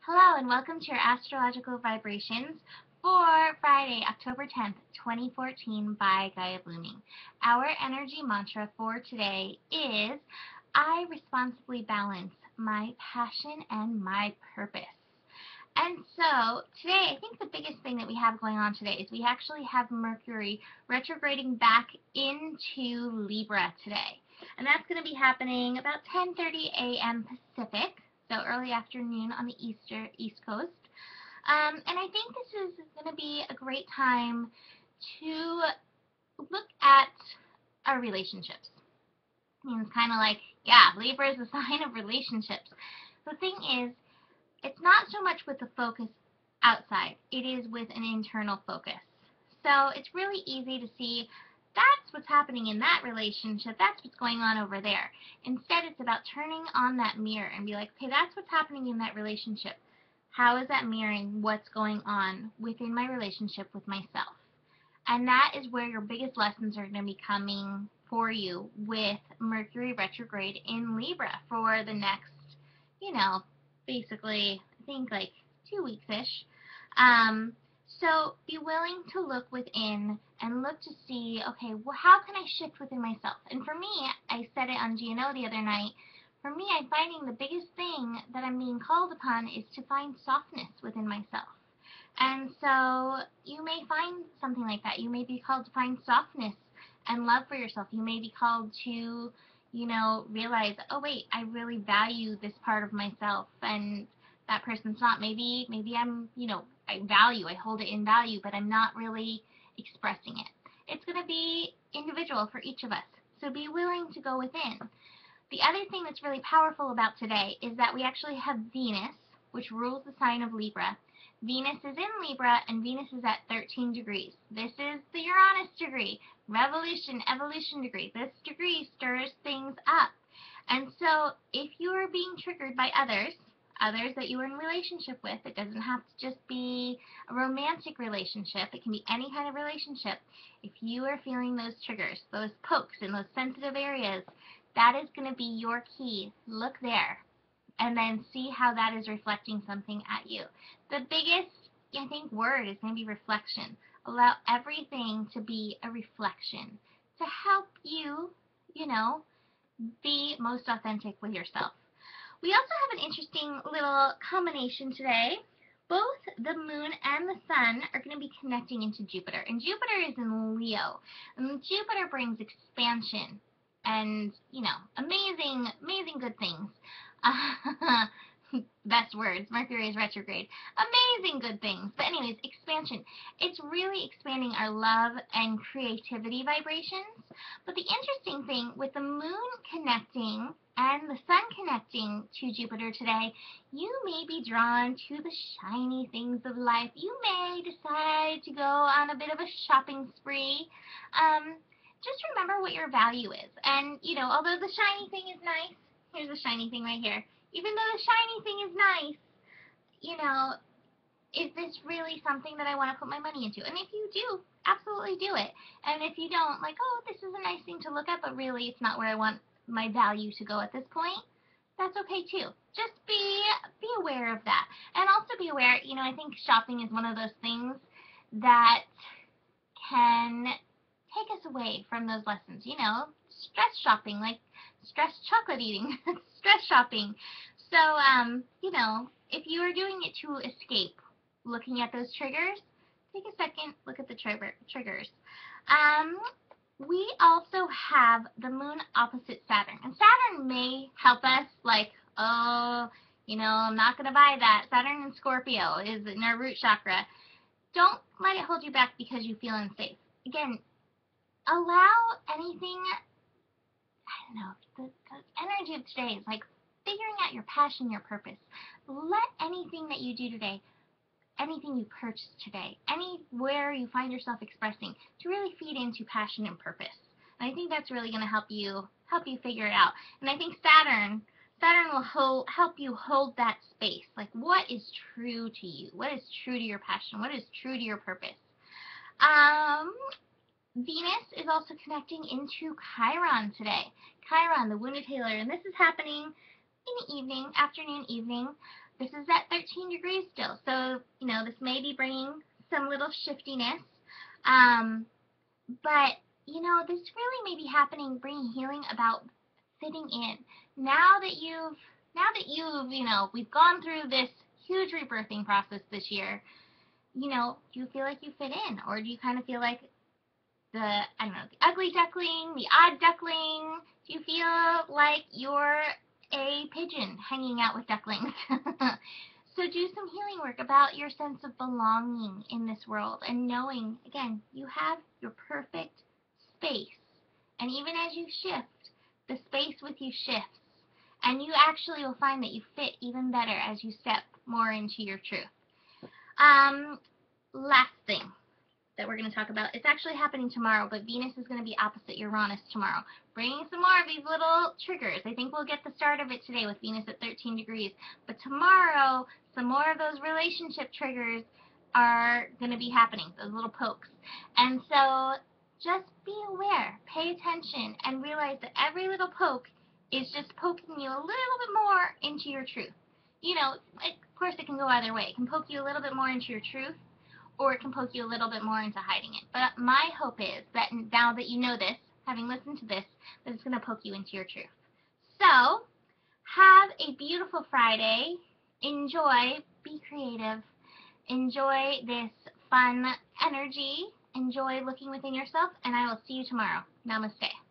Hello and welcome to your astrological vibrations for Friday, October 10th, 2014 by Gaia Blooming. Our energy mantra for today is I responsibly balance my passion and my purpose. And so today, I think the biggest thing that we have going on today is we actually have Mercury retrograding back into Libra today. And that's going to be happening about 10:30 a.m. Pacific, so early afternoon on the East Coast. And I think this is going to be a great time to look at our relationships. I mean, it's kind of like, yeah, Libra is a sign of relationships. The thing is, it's not so much with the focus outside, it is with an internal focus. So it's really easy to see that's what's happening in that relationship, that's what's going on over there. Instead, it's about turning on that mirror and be like, okay, that's what's happening in that relationship. How is that mirroring what's going on within my relationship with myself? And that is where your biggest lessons are going to be coming for you with Mercury retrograde in Libra for the next, basically, I think like 2 weeks-ish. So be willing to look within and look to see, okay, well, how can I shift within myself? And for me, I said it on GNO the other night, for me, I'm finding the biggest thing that I'm being called upon is to find softness within myself. And so you may find something like that. You may be called to find softness and love for yourself. You may be called to, realize, oh wait, I really value this part of myself and that person's not. Maybe I'm, I hold it in value, but I'm not really expressing it. It's going to be individual for each of us. So be willing to go within. The other thing that's really powerful about today is that we actually have Venus, which rules the sign of Libra. Venus is in Libra, and Venus is at 13 degrees. This is the Uranus degree, revolution, evolution degree. This degree stirs things up. And so if you are being triggered by others that you are in relationship with, it doesn't have to just be a romantic relationship. It can be any kind of relationship. If you are feeling those triggers, those pokes in those sensitive areas, that is going to be your key. Look there. And then see how that is reflecting something at you. The biggest, I think, word is going to be reflection. Allow everything to be a reflection to help you, be most authentic with yourself. We also have an interesting little combination today. Both the moon and the sun are going to be connecting into Jupiter. And Jupiter is in Leo. And Jupiter brings expansion and, amazing, amazing good things. Best words. Mercury is retrograde. Amazing good things. But anyways, expansion. It's really expanding our love and creativity vibrations. But the interesting thing with the moon connecting and the sun connecting to Jupiter today, you may be drawn to the shiny things of life. You may decide to go on a bit of a shopping spree. Just remember what your value is. And, although the shiny thing is nice, here's a shiny thing right here. Even though the shiny thing is nice, is this really something that I want to put my money into? And if you do, absolutely do it. And if you don't, like, oh, this is a nice thing to look at, but really it's not where I want my value to go at this point, that's okay too. Just be aware of that. And also be aware, I think shopping is one of those things that can take us away from those lessons. Stress shopping, like stress chocolate eating, stress shopping. So, if you are doing it to escape looking at those triggers, take a second, look at the triggers. We also have the moon opposite Saturn. And Saturn may help us, like, oh, I'm not going to buy that. Saturn in Scorpio is in our root chakra. Don't let it hold you back because you feel unsafe. Again, allow anything, the energy of today is like figuring out your passion, your purpose. Let anything that you do today, anything you purchase today, anywhere you find yourself expressing, to really feed into passion and purpose. And I think that's really going to help you figure it out. And I think Saturn will help you hold that space. Like, what is true to you? What is true to your passion? What is true to your purpose? Venus is also connecting into Chiron today. Chiron, the wounded healer, and this is happening in the evening, afternoon, evening. This is at 13 degrees still, so, this may be bringing some little shiftiness. But, this really may be happening, bringing healing about fitting in. We've gone through this huge rebirthing process this year, do you feel like you fit in? Or do you kind of feel like the ugly duckling, the odd duckling? Do you feel like you're a pigeon hanging out with ducklings? So do some healing work about your sense of belonging in this world and knowing, again, you have your perfect space. And even as you shift, the space with you shifts. And you actually will find that you fit even better as you step more into your truth. Last thing that we're going to talk about, it's actually happening tomorrow, but Venus is going to be opposite Uranus tomorrow, bringing some more of these little triggers. I think we'll get the start of it today with Venus at 13 degrees, but tomorrow some more of those relationship triggers are going to be happening, those little pokes. And so just be aware, pay attention, and realize that every little poke is just poking you a little bit more into your truth. Of course it can go either way. It can poke you a little bit more into your truth, or it can poke you a little bit more into hiding it. But my hope is that now that you know this, having listened to this, that it's going to poke you into your truth. So, have a beautiful Friday. Enjoy, be creative, enjoy this fun energy, enjoy looking within yourself, and I will see you tomorrow. Namaste.